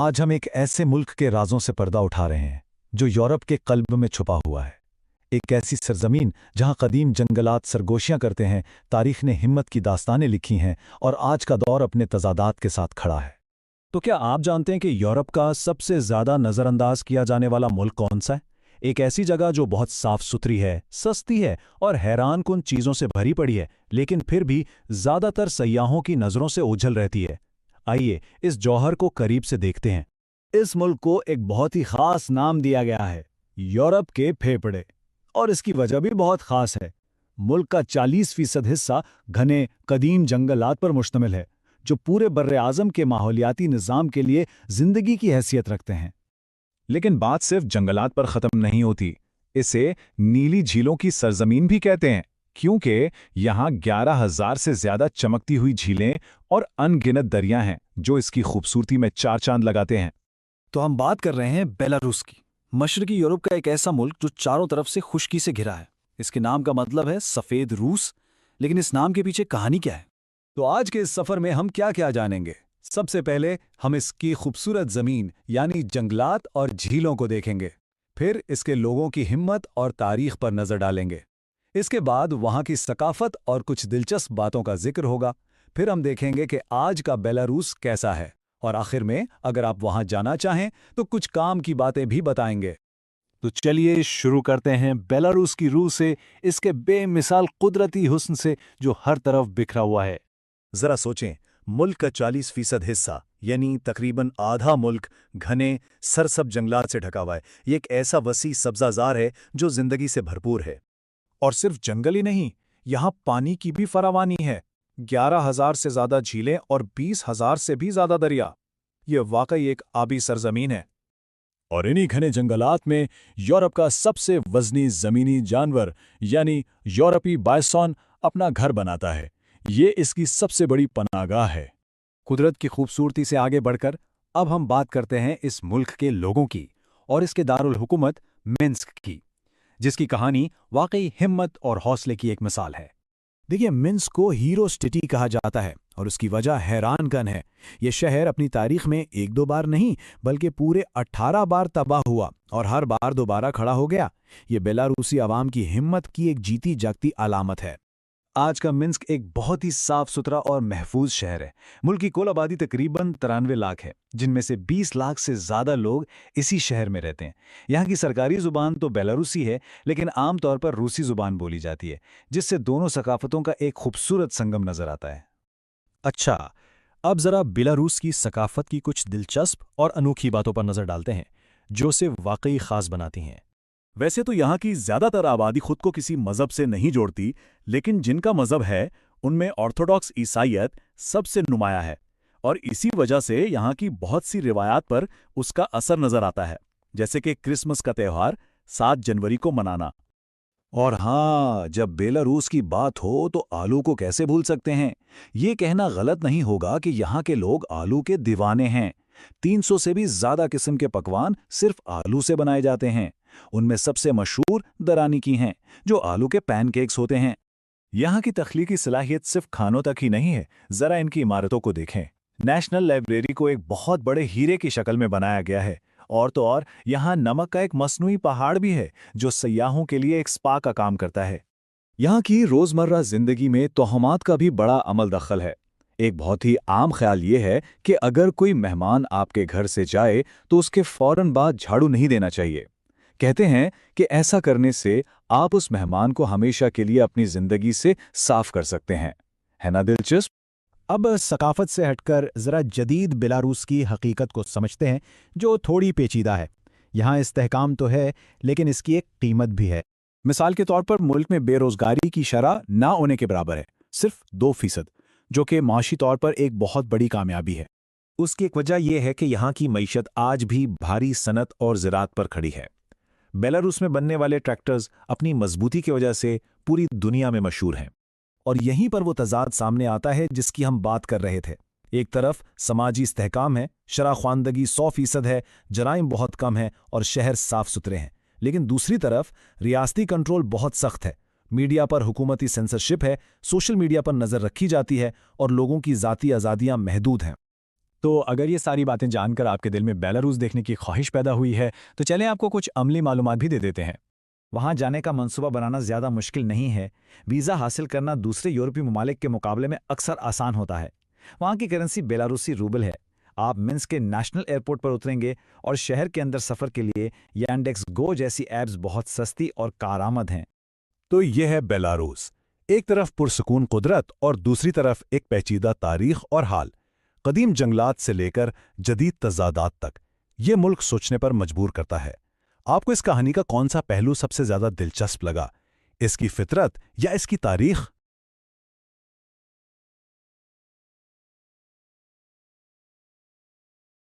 आज हम एक ऐसे मुल्क के राजों से पर्दा उठा रहे हैं जो यूरोप के कल्ब में छुपा हुआ है। एक ऐसी सरजमीन जहां कदीम जंगलात सरगोशियां करते हैं, तारीख ने हिम्मत की दास्तानें लिखी हैं और आज का दौर अपने तजादात के साथ खड़ा है। तो क्या आप जानते हैं कि यूरोप का सबसे ज्यादा नजरअंदाज किया जाने वाला मुल्क कौन सा है? एक ऐसी जगह जो बहुत साफ सुथरी है, सस्ती है और हैरान कुन चीजों से भरी पड़ी है, लेकिन फिर भी ज्यादातर सयाहों की नजरों से ओझल रहती है। आइए इस जौहर को करीब से देखते हैं। इस मुल्क को एक बहुत ही खास नाम दिया गया है, यूरोप के फेफड़े, और इसकी वजह भी बहुत खास है। मुल्क का 40% हिस्सा घने कदीम जंगलात पर मुश्तमिल है, जो पूरे बर्रे आज़म के माहौलियाती निज़ाम के लिए जिंदगी की हैसियत रखते हैं। लेकिन बात सिर्फ जंगलात पर ख़त्म नहीं होती। इसे नीली झीलों की सरजमीन भी कहते हैं, क्योंकि यहाँ 11,000 से ज्यादा चमकती हुई झीलें और अनगिनत दरिया हैं जो इसकी खूबसूरती में चार चांद लगाते हैं। तो हम बात कर रहे हैं बेलारूस की, मशरकी यूरोप का एक ऐसा मुल्क जो चारों तरफ से खुश्की से घिरा है। इसके नाम का मतलब है सफ़ेद रूस, लेकिन इस नाम के पीछे कहानी क्या है? तो आज के इस सफ़र में हम क्या क्या जानेंगे? सबसे पहले हम इसकी खूबसूरत ज़मीन यानी जंगलात और झीलों को देखेंगे। फिर इसके लोगों की हिम्मत और तारीख पर नज़र डालेंगे। इसके बाद वहाँ की सकाफत और कुछ दिलचस्प बातों का जिक्र होगा। फिर हम देखेंगे कि आज का बेलारूस कैसा है, और आखिर में अगर आप वहाँ जाना चाहें तो कुछ काम की बातें भी बताएंगे। तो चलिए शुरू करते हैं बेलारूस की रूह से, इसके बेमिसाल कुदरती हुस्न से जो हर तरफ बिखरा हुआ है। जरा सोचें, मुल्क का 40% हिस्सा यानी तकरीबन आधा मुल्क घने सरसब जंगलात से ढका हुआ है। ये एक ऐसा वसी सब्जाजार है जो जिंदगी से भरपूर है। और सिर्फ जंगल ही नहीं, यहाँ पानी की भी फरावानी है। 11,000 से ज्यादा झीलें और 20,000 से भी ज्यादा दरिया। ये वाकई एक आबी सरजमीन है। और इन्हीं घने जंगलात में यूरोप का सबसे वजनी जमीनी जानवर यानी यूरोपी बायसॉन अपना घर बनाता है। ये इसकी सबसे बड़ी पनाहगाह है। कुदरत की खूबसूरती से आगे बढ़कर अब हम बात करते हैं इस मुल्क के लोगों की और इसके दारुल हुकूमत मिन्स्क की, जिसकी कहानी वाकई हिम्मत और हौसले की एक मिसाल है। देखिए, मिन्स्क को हीरो सिटी कहा जाता है और उसकी वजह हैरानकन है। ये शहर अपनी तारीख में एक दो बार नहीं बल्कि पूरे 18 बार तबाह हुआ और हर बार दोबारा खड़ा हो गया। ये बेलारूसी आवाम की हिम्मत की एक जीती जागती अलामत है। आज का मिन्स्क एक बहुत ही साफ सुथरा और महफूज शहर है। मुल्क की कुल आबादी तकरीबन 93 लाख है, जिनमें से 20 लाख से ज़्यादा लोग इसी शहर में रहते हैं। यहाँ की सरकारी ज़ुबान तो बेलारूसी है, लेकिन आमतौर पर रूसी ज़ुबान बोली जाती है, जिससे दोनों सकाफतों का एक खूबसूरत संगम नज़र आता है। अच्छा, अब ज़रा बेलारूस की सकाफत की कुछ दिलचस्प और अनोखी बातों पर नज़र डालते हैं, जो उसे वाकई ख़ास बनाती हैं। वैसे तो यहाँ की ज़्यादातर आबादी खुद को किसी मज़हब से नहीं जोड़ती, लेकिन जिनका मज़हब है उनमें ऑर्थोडॉक्स ईसाईयत सबसे नुमाया है, और इसी वजह से यहाँ की बहुत सी रिवायात पर उसका असर नज़र आता है, जैसे कि क्रिसमस का त्यौहार 7 जनवरी को मनाना। और हाँ, जब बेलारूस की बात हो तो आलू को कैसे भूल सकते हैं। ये कहना गलत नहीं होगा कि यहाँ के लोग आलू के दीवाने हैं। 300 से भी ज़्यादा किस्म के पकवान सिर्फ आलू से बनाए जाते हैं। उनमें सबसे मशहूर दरानी की हैं, जो आलू के पैनकेक्स होते हैं। यहाँ की तख्लीकी सलाहियत सिर्फ खानों तक ही नहीं है, ज़रा इनकी इमारतों को देखें। नेशनल लाइब्रेरी को एक बहुत बड़े हीरे की शक्ल में बनाया गया है, और तो और यहाँ नमक का एक मसनूई पहाड़ भी है जो सयाहों के लिए एक स्पा का काम करता है। यहाँ की रोज़मर्रा जिंदगी में तोहमात का भी बड़ा अमल दखल है। एक बहुत ही आम ख्याल ये है कि अगर कोई मेहमान आपके घर से जाए तो उसके फौरन बाद झाड़ू नहीं देना चाहिए। कहते हैं कि ऐसा करने से आप उस मेहमान को हमेशा के लिए अपनी जिंदगी से साफ कर सकते हैं। है ना दिलचस्प? अब सकाफत से हटकर ज़रा जदीद बेलारूस की हकीकत को समझते हैं, जो थोड़ी पेचीदा है। यहाँ इस्तेहकाम तो है, लेकिन इसकी एक कीमत भी है। मिसाल के तौर पर मुल्क में बेरोज़गारी की शरह ना होने के बराबर है, सिर्फ 2%, जो कि माशी तौर पर एक बहुत बड़ी कामयाबी है। उसकी एक वजह यह है कि यहाँ की मईशत आज भी भारी सनत और ज़राअत पर खड़ी है। बेलारूस में बनने वाले ट्रैक्टर्स अपनी मजबूती की वजह से पूरी दुनिया में मशहूर हैं। और यहीं पर वो तजाद सामने आता है जिसकी हम बात कर रहे थे। एक तरफ समाजी इस्तेहकाम है, शरह ख्वानदगी 100% है, जराइम बहुत कम है और शहर साफ सुथरे हैं। लेकिन दूसरी तरफ रियासती कंट्रोल बहुत सख्त है, मीडिया पर हुकूमती सेंसरशिप है, सोशल मीडिया पर नज़र रखी जाती है और लोगों की ज़ाती आज़ादियाँ महदूद हैं। تو اگر یہ ساری باتیں جان کر آپ کے دل میں بیلاروس دیکھنے کی خواہش پیدا ہوئی ہے تو چلیں آپ کو کچھ عملی معلومات بھی دے دیتے ہیں۔ وہاں جانے کا منصوبہ بنانا زیادہ مشکل نہیں ہے۔ ویزا حاصل کرنا دوسرے یورپی ممالک کے مقابلے میں اکثر آسان ہوتا ہے۔ وہاں کی کرنسی بیلاروسی روبل ہے۔ آپ منسک کے نیشنل ایئرپورٹ پر اتریں گے اور شہر کے اندر سفر کے لیے یانڈیکس گو جیسی ایپس بہت سستی اور کارآمد ہیں۔ تو یہ ہے بیلاروس، ایک طرف پرسکون قدرت اور دوسری طرف ایک پیچیدہ تاریخ اور حال، قدیم جنگلات سے لے کر جدید تضادات تک۔ یہ ملک سوچنے پر مجبور کرتا ہے۔ آپ کو اس کہانی کا کون سا پہلو سب سے زیادہ دلچسپ لگا؟ اس کی فطرت یا اس کی تاریخ؟